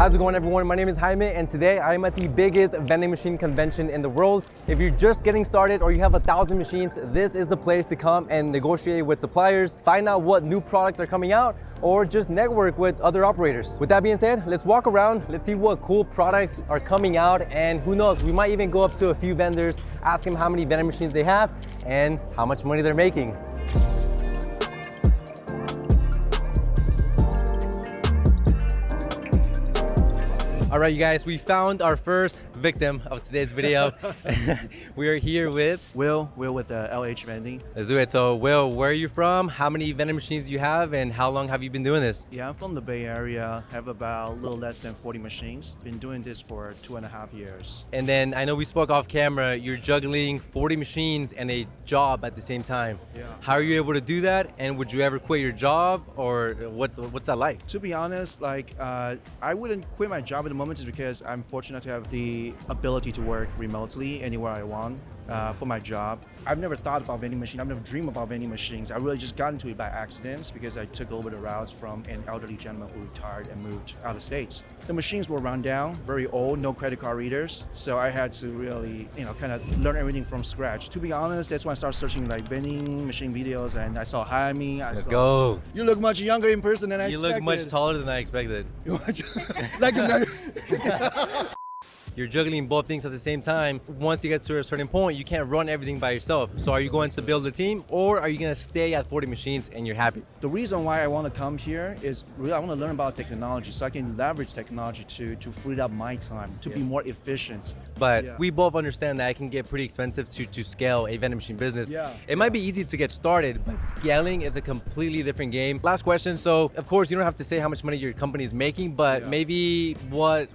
How's it going, everyone? My name is Jaime, and today I am at the biggest vending machine convention in the world. If you're just getting started or you have 1,000 machines, this is the place to come and negotiate with suppliers, find out what new products are coming out, or just network with other operators. With that being said, let's walk around, let's see what cool products are coming out, and who knows, we might even go up to a few vendors, ask them how many vending machines they have and how much money they're making. All right, you guys, we found our first victim of today's video. We are here with Will with LH Vending. Let's do it. So, Will, where are you from? How many vending machines do you have, and how long have you been doing this? Yeah, I'm from the Bay Area. Have about a little less than 40 machines. Been doing this for 2.5 years. And then I know we spoke off camera. You're juggling 40 machines and a job at the same time. Yeah. How are you able to do that? And would you ever quit your job, or what's that like? To be honest, I wouldn't quit my job at the moment just because I'm fortunate to have the ability to work remotely anywhere I want for my job. I've never thought about vending machines. I've never dreamed about vending machines. I really just got into it by accident because I took a little bit of routes from an elderly gentleman who retired and moved out of states. The machines were run down, very old, no credit card readers. So I had to really, kind of learn everything from scratch. To be honest, that's when I started searching vending machine videos, and I saw Jaime. Let's go. You look much younger in person than I expected. You look much taller than I expected. Like You're juggling both things at the same time. Once you get to a certain point, you can't run everything by yourself. So are you going to build a team, or are you going to stay at 40 machines and you're happy? The reason why I want to come here is really I want to learn about technology so I can leverage technology to free up my time, to be more efficient. But we both understand that it can get pretty expensive to scale a vending machine business. It might be easy to get started, but scaling is a completely different game. Last question. So of course you don't have to say how much money your company is making, but maybe one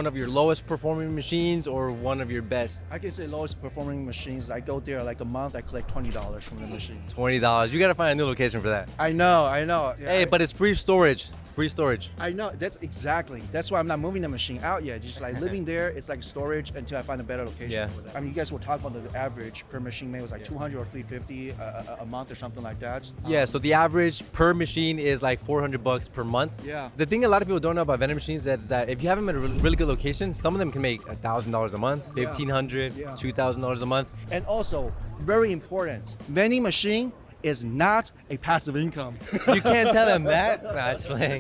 of your lowest performing machines or one of your best? I can say lowest performing machines. I go there like a month, I collect $20 from the machine. $20. You got to find a new location for that. I know. Yeah, hey, but it's free storage. Free storage. I know, that's why I'm not moving the machine out yet. Just living there, it's like storage until I find a better location for that. I mean, you guys were talking about the average per machine, maybe it was like 200 or 350 a month or something like that. So the average per machine is like $400 per month. Yeah. The thing a lot of people don't know about vending machines is that if you have them at a really good location, some of them can make $1,000 a month, $1,500, $2,000 a month. And also, very important, vending machine is not a passive income. You can't tell them that. No, actually,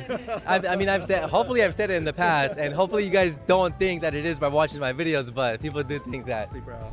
hopefully I've said it in the past, and hopefully you guys don't think that it is by watching my videos, but people do think that.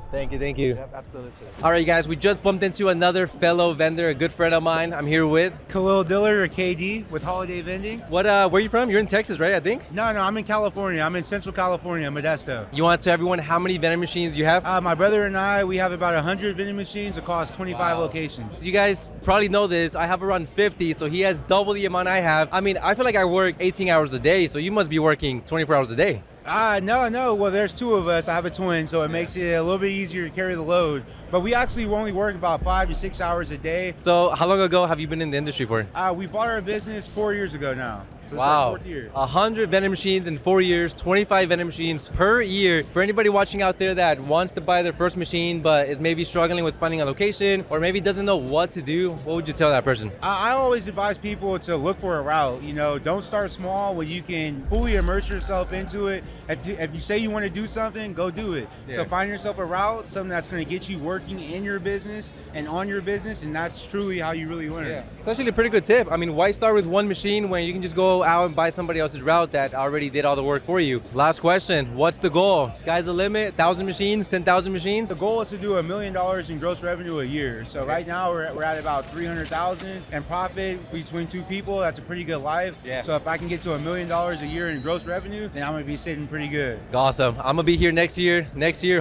Thank you. Yep, absolutely. All right, guys, we just bumped into another fellow vendor, a good friend of mine. I'm here with Khalil Diller, or KD, with Holiday Vending. Where are you from? You're in Texas, right? I think. No, I'm in California. I'm in Central California, Modesto. You want to tell everyone how many vending machines you have? My brother and I, we have about 100 vending machines across 25 locations. You guys probably know this. I have around 50, so he has double the amount I have. I mean, I feel like I work 18 hours a day, so you must be working 24 hours a day. No. Well, there's two of us. I have a twin, so it makes it a little bit easier to carry the load. But we actually only work about 5 to 6 hours a day. So how long ago have you been in the industry for? We bought our business 4 years ago now. So wow, it's our 4th year. 100 vending machines in 4 years, 25 vending machines per year. For anybody watching out there that wants to buy their first machine but is maybe struggling with finding a location or maybe doesn't know what to do, what would you tell that person? I always advise people to look for a route. Don't start small where you can fully immerse yourself into it. If you say you want to do something, go do it. So find yourself a route, something that's going to get you working in your business and on your business, and that's truly how you really learn. It's actually a pretty good tip. I mean, why start with one machine when you can just go out and buy somebody else's route that already did all the work for you? Last question, what's the goal? Sky's the limit, 1,000 machines, 10,000 machines? The goal is to do $1 million in gross revenue a year. So right now we're at about 300,000 and profit between two people. That's a pretty good life. So if I can get to $1 million a year in gross revenue, then I'm gonna be sitting pretty good. Awesome. I'm gonna be here next year.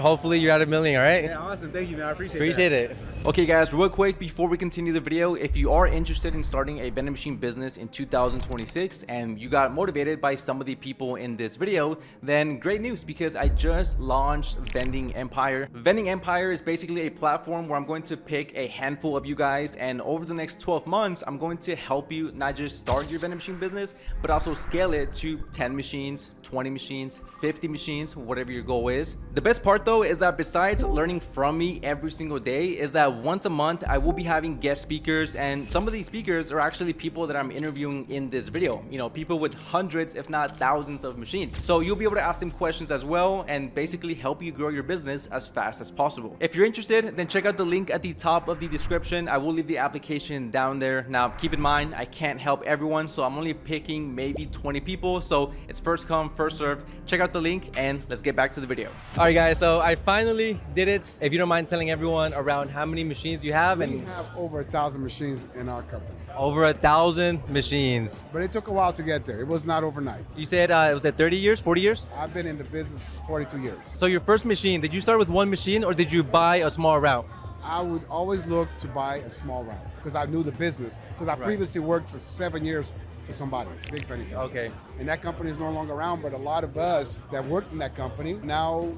Hopefully you're at $1 million, all right? Yeah, awesome. Thank you, man. I appreciate it. Okay guys, real quick before we continue the video, if you are interested in starting a vending machine business in 2026 and you got motivated by some of the people in this video, then great news, because I just launched Vending Empire. Vending Empire is basically a platform where I'm going to pick a handful of you guys, and over the next 12 months I'm going to help you not just start your vending machine business but also scale it to 10 machines, 20 machines, 50 machines, whatever your goal is. The best part though is that besides learning from me every single day, is that once a month I will be having guest speakers, and some of these speakers are actually people that I'm interviewing in this video. you know, people with hundreds, if not thousands of machines. So you'll be able to ask them questions as well and basically help you grow your business as fast as possible. If you're interested, then check out the link at the top of the description. I will leave the application down there. Now, keep in mind, I can't help everyone, so I'm only picking maybe 20 people. So it's first come, first serve. Check out the link and let's get back to the video. All right, guys, so I finally did it. If you don't mind telling everyone around how many machines you have. We And have over 1,000 machines in our company, over 1,000 machines. but it took a while to get there. It was not overnight. You said it was at 30 years, 40 years? I've been in the business for 42 years. So your first machine, did you start with one machine or did you buy a small route? I would always look to buy a small route because I knew the business. Because I previously worked for 7 years for somebody, big vending company. Okay. And that company is no longer around, but a lot of us that worked in that company now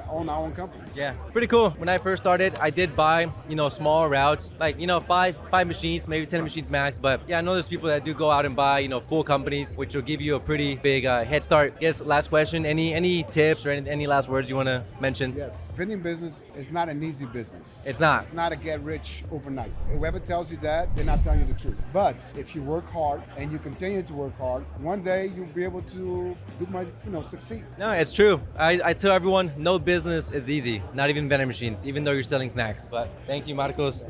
own our own companies. Yeah, pretty cool. When I first started, I did buy, you know, small routes, like, you know, five machines, maybe 10 machines max. But yeah, I know there's people that do go out and buy, you know, full companies, which will give you a pretty big head start. Yes, last question. Any tips or any last words you want to mention? Yes, vending business is not an easy business. It's not. It's not a get rich overnight. Whoever tells you that, they're not telling you the truth. But if you work hard and you continue to work hard, one day you'll be able to succeed. No, it's true. I tell everyone, no business is easy. Not even vending machines, even though you're selling snacks. But thank you, Marcos.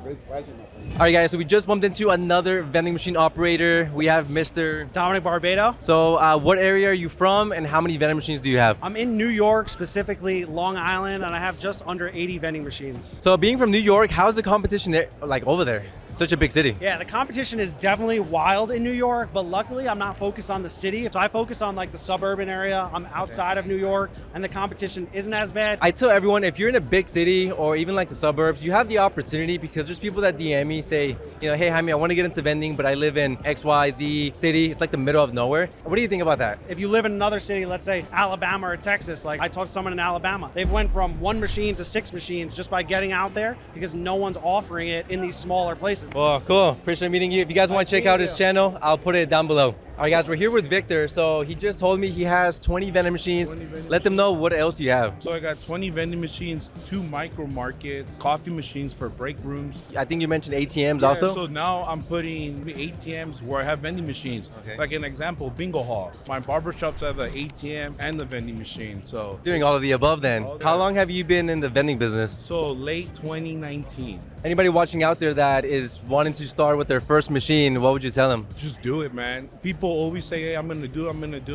Great pleasure, my friend. All right, guys, so we just bumped into another vending machine operator. We have Mr. Dominic Barbado. So what area are you from and how many vending machines do you have? I'm in New York, specifically Long Island, and I have just under 80 vending machines. So being from New York, how's the competition there, like over there? Such a big city. Yeah, the competition is definitely wild in New York, but luckily I'm not focused on the city. If I focus on like the suburban area, I'm outside of New York, and the competition isn't as bad. I tell everyone, if you're in a big city or even like the suburbs, you have the opportunity because there's people that DM me, say, you know, hey, Jaime, I want to get into vending, but I live in XYZ city. It's like the middle of nowhere. What do you think about that? If you live in another city, let's say Alabama or Texas, like I talked to someone in Alabama, they've went from 1 machine to 6 machines just by getting out there because no one's offering it in these smaller places. Well, cool. Appreciate meeting you. If you guys want to check out his channel, I'll put it down below. All right, guys, we're here with Victor. So he just told me he has 20 vending machines. Let them know what else you have. So I got 20 vending machines, 2 micro markets, coffee machines for break rooms. I think you mentioned ATMs also. So now I'm putting ATMs where I have vending machines. Okay. Like an example, bingo hall. My barbershops have an ATM and the vending machine. So Doing all of the above then. All How that. long have you been in the vending business? so late 2019. Anybody watching out there that is wanting to start with their first machine, what would you tell them? Just do it, man. People always say, hey, I'm gonna do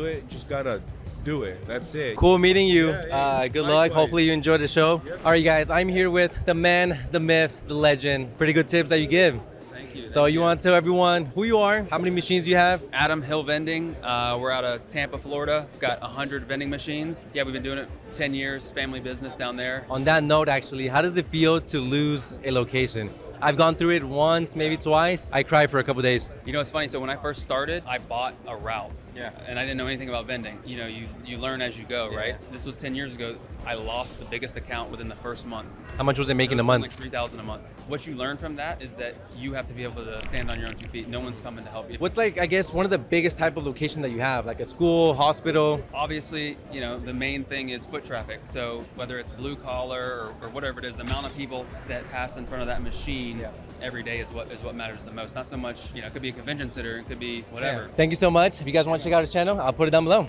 it. Just gotta do it. That's it. Cool meeting you. Yeah, Good luck. likewise. Hopefully you enjoyed the show. All right, guys, I'm here with the man, the myth, the legend. Pretty good tips that you give. Thank you. So you want to tell everyone who you are, how many machines you have? Adam Hill Vending. We're out of Tampa, Florida. We've got 100 vending machines. Yeah, we've been doing it 10 years, family business down there. On that note, actually, how does it feel to lose a location? I've gone through it once, maybe twice. I cried for a couple days. You know, it's funny. So when I first started, I bought a route. Yeah. And I didn't know anything about vending. You know, you learn as you go, right? This was 10 years ago. I lost the biggest account within the first month. How much was it making It a was month? Like 3,000 a month. What you learn from that is that you have to be able to stand on your own 2 feet. No one's coming to help you. What's like, I guess, one of the biggest type of location that you have, like a school, hospital? Obviously, you know, the main thing is foot traffic. So whether it's blue collar or whatever it is, the amount of people that pass in front of that machine every day is what matters the most. Not so much, you know, it could be a convention center, it could be whatever. Thank you so much. If you guys want to check out his channel, I'll put it down below.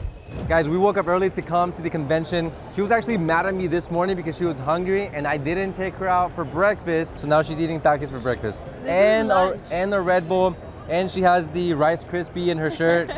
Guys, we woke up early to come to the convention. She was actually mad at me this morning because she was hungry and I didn't take her out for breakfast. So now she's eating Takis for breakfast. And a Red Bull. And she has the Rice Krispie in her shirt.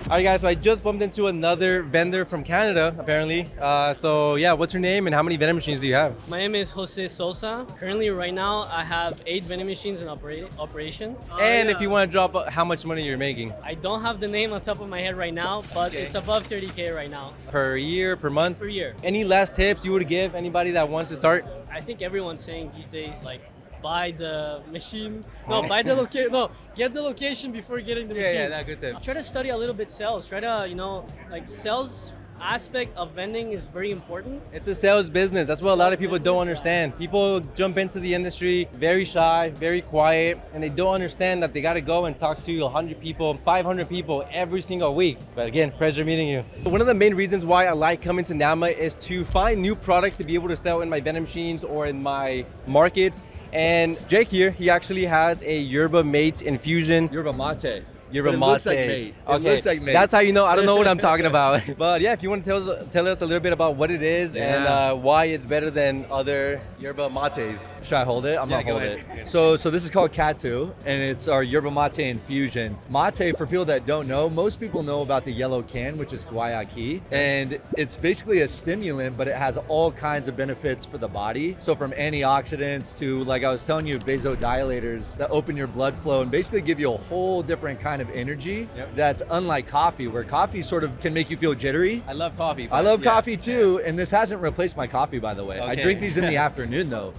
All right, guys, so I just bumped into another vendor from Canada, apparently. So yeah, what's your name and how many vending machines do you have? My name is Jose Sosa. Currently, right now, I have 8 vending machines in operation. And if you want to drop how much money you're making? I don't have the name on top of my head right now, but it's above 30K right now Per year, per month? per year. Any last tips you would give anybody that wants to start? I think everyone's saying these days, like, buy the machine. No, buy the location. No, get the location before getting the machine. good tip. Try to study a little bit sales. Try to, you know, like sales aspect of vending is very important. It's a sales business. That's what a lot of people don't understand. People jump into the industry very shy, very quiet, and they don't understand that they got to go and talk to 100 people, 500 people every single week. But again, pleasure meeting you. One of the main reasons why I like coming to NAMA is to find new products to be able to sell in my vending machines or in my markets. And Jake here, he actually has a yerba mate infusion. Yerba mate. Yerba But it mate. looks like mate. It Okay, looks like mate. that's how you know. I don't know what I'm talking about. But yeah, if you want to tell us a little bit about what it is and why it's better than other yerba mates. Should I hold it? I'm Yeah, gonna go hold ahead. it. So this is called Katu, and it's our yerba mate infusion. Mate, for people that don't know, most people know about the yellow can, which is guayaki, and it's basically a stimulant, but it has all kinds of benefits for the body. So from antioxidants to, like I was telling you, vasodilators that open your blood flow and basically give you a whole different kind of energy that's unlike coffee, where coffee sort of can make you feel jittery. I love coffee. I love coffee too, and this hasn't replaced my coffee, by the way. I Okay. drink these in the afternoon though.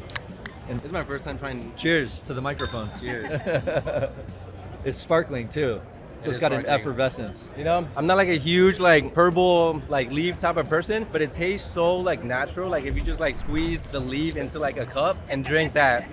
And this is my first time trying. Cheers to the microphone. Cheers. It's sparkling too, so it's is got an sparkling. effervescence. You know, I'm not like a huge like purple like leaf type of person, but it tastes so like natural. Like if you just like squeeze the leaf into like a cup and drink that,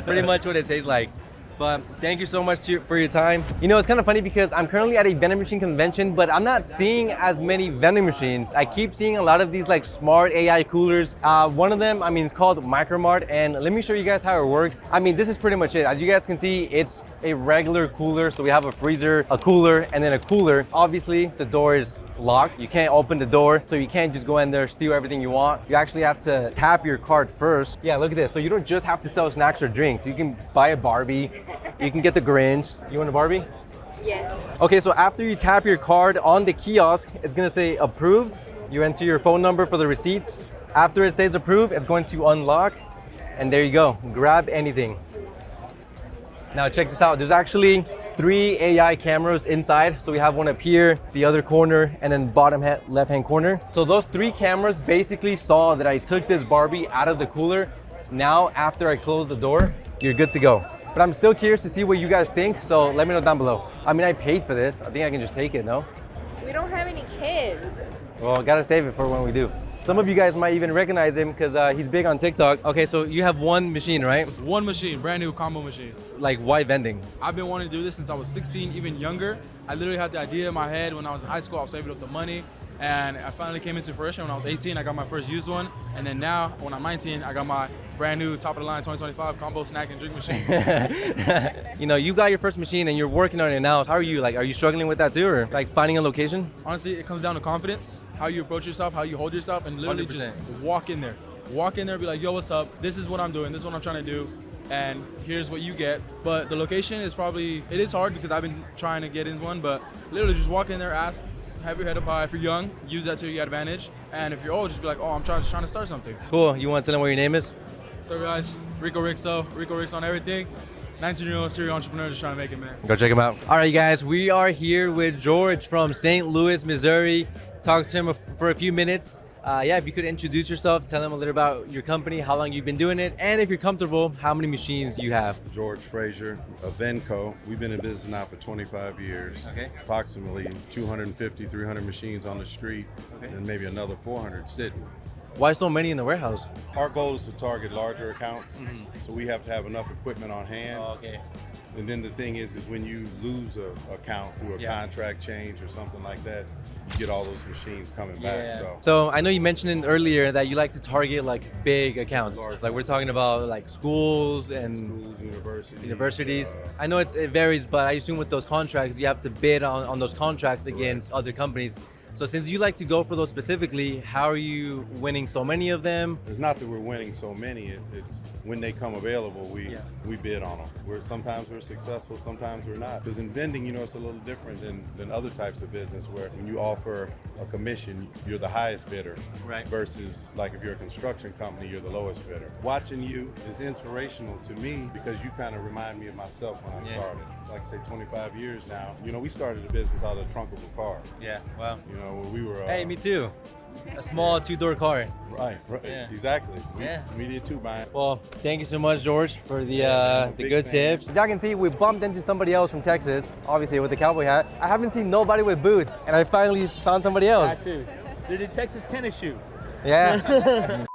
pretty much what it tastes like. But thank you so much for your time. You know, it's kind of funny because I'm currently at a vending machine convention, but I'm not seeing as many vending machines. I keep seeing a lot of these like smart AI coolers. One of them, I mean, it's called Micromart, and let me show you guys how it works. I mean, this is pretty much it. As you guys can see, it's a regular cooler. So we have a freezer, a cooler, and then a cooler. Obviously, the door is locked. You can't open the door, so you can't just go in there, steal everything you want. You actually have to tap your card first. Yeah, look at this. So you don't just have to sell snacks or drinks. You can buy a Barbie. You can get the Grinch. You want a Barbie? Yes. Okay, so after you tap your card on the kiosk, it's gonna say approved. You enter your phone number for the receipts. After it says approved, it's going to unlock. And there you go, grab anything. Now check this out. There's actually 3 AI cameras inside. So we have one up here, the other corner, and then bottom left-hand corner. So those 3 cameras basically saw that I took this Barbie out of the cooler. Now, after I close the door, you're good to go. But I'm still curious to see what you guys think, so let me know down below. I mean, I paid for this. I think I can just take it, no? We don't have any kids. Well, gotta save it for when we do. Some of you guys might even recognize him because he's big on TikTok. Okay, so you have one machine, right? One machine, brand new combo machine. Like, why vending? I've been wanting to do this since I was 16, even younger. I literally had the idea in my head when I was in high school. I was saving up the money, and I finally came into fruition when I was 18. I got my first used one, and then now, when I'm 19, I got my brand new top of the line 2025 combo snack and drink machine. You know, you got your first machine and you're working on it now. How are you? Like, are you struggling with that too, or like finding a location? Honestly, it comes down to confidence, how you approach yourself, how you hold yourself, and literally 100%. just walk in there. Walk in there, be like, yo, what's up? This is what I'm doing. This is what I'm trying to do. And here's what you get. But the location is probably, it is hard because I've been trying to get in one, but literally just walk in there, ask, have your head up high. If you're young, use that to your advantage. And if you're old, just be like, oh, I'm trying to start something. Cool. You want to tell them what your name is? So guys, Rico Ricks on everything. 19-year-old serial entrepreneur just trying to make it, man. Go check him out. All right, guys, we are here with George from St. Louis, Missouri. Talked to him for a few minutes. Yeah, if you could introduce yourself, tell them a little about your company, how long you've been doing it, and if you're comfortable, how many machines you have. George Frazier of Venco. We've been in business now for 25 years. Okay. Approximately 250, 300 machines on the street, and maybe another 400 sitting. Why so many in the warehouse? Our goal is to target larger accounts, so we have to have enough equipment on hand. Oh, okay. And then the thing is when you lose a account through a contract change or something like that, you get all those machines coming back. So I know you mentioned earlier that you like to target like big accounts. Like we're talking about like schools and universities. I know it varies, but I assume with those contracts, you have to bid on those contracts against other companies. So since you like to go for those specifically, how are you winning so many of them? It's not that we're winning so many, it's when they come available, we bid on them. Sometimes we're successful, sometimes we're not. Because in vending, you know, it's a little different than other types of business where when you offer a commission, you're the highest bidder. Right. Versus like if you're a construction company, you're the lowest bidder. Watching you is inspirational to me because you kind of remind me of myself when I started. Like say 25 years now. You know, we started a business out of the trunk of a car. Yeah, wow. You know, where we were. Hey, me too. A small 2-door car. Right, Yeah. exactly. We did too, Brian. Well, thank you so much, George, for the good tips. As y'all can see, we bumped into somebody else from Texas, obviously with the cowboy hat. I haven't seen nobody with boots, and I finally found somebody else. I too. They're the Texas tennis shoe. Yeah.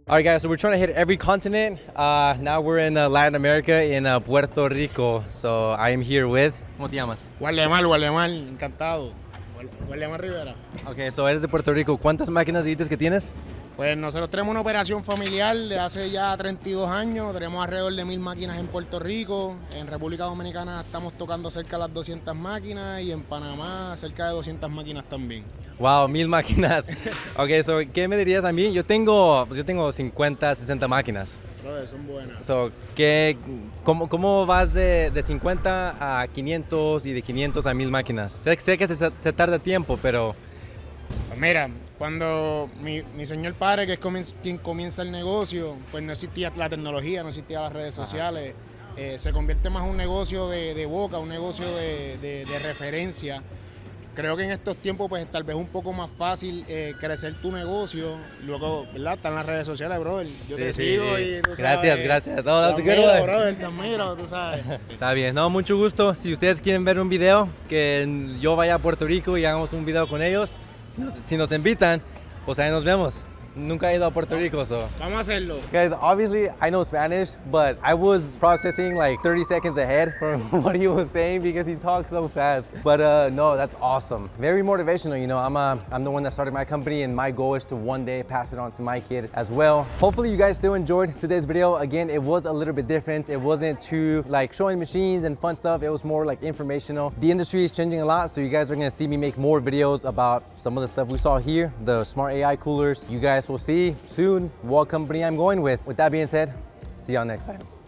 All right, guys, so we're trying to hit every continent. Now we're in Latin America, in Puerto Rico. So I am here with, ¿Cómo te llamas? Gualemal, encantado. Gualemal Rivera. Okay, so eres de Puerto Rico. ¿Cuántas máquinas dices que tienes? Pues nosotros tenemos una operación familiar de hace ya 32 años, tenemos alrededor de 1000 máquinas en Puerto Rico, en República Dominicana estamos tocando cerca de las 200 máquinas y en Panamá cerca de 200 máquinas también. Wow, 1000 máquinas. Ok, so, ¿qué me dirías a mí? Yo tengo 50, 60 máquinas. Son buenas. So, ¿cómo vas de 50 a 500 y de 500 a 1000 máquinas? Sé que se tarda tiempo, pero... Pues mira, cuando mi señor padre, que es quien comienza el negocio, pues no existía la tecnología, no existían las redes sociales. Se convierte más en un negocio de boca, un negocio de referencia. Creo que en estos tiempos pues tal vez es un poco más fácil crecer tu negocio. Luego, ¿verdad? Están las redes sociales, brother. Yo te sigo y tú sabes. Gracias. Oh, that's a good one. Brother, te admiro, tú sabes. Está bien, no, mucho gusto. Si ustedes quieren ver un video, que yo vaya a Puerto Rico y hagamos un video con ellos, si nos invitan, pues ahí nos vemos. Nunca he ido a Puerto Rico, so. Vamos a hacerlo. Guys, obviously I know Spanish, but I was processing like 30 seconds ahead from what he was saying because he talks so fast. But no, that's awesome. Very motivational, you know. I'm the one that started my company and my goal is to one day pass it on to my kid as well. Hopefully you guys still enjoyed today's video. Again, it was a little bit different. It wasn't too like showing machines and fun stuff. It was more like informational. The industry is changing a lot, so you guys are gonna see me make more videos about some of the stuff we saw here, the smart AI coolers. You guys will see soon what company I'm going with. With that being said, see y'all next time.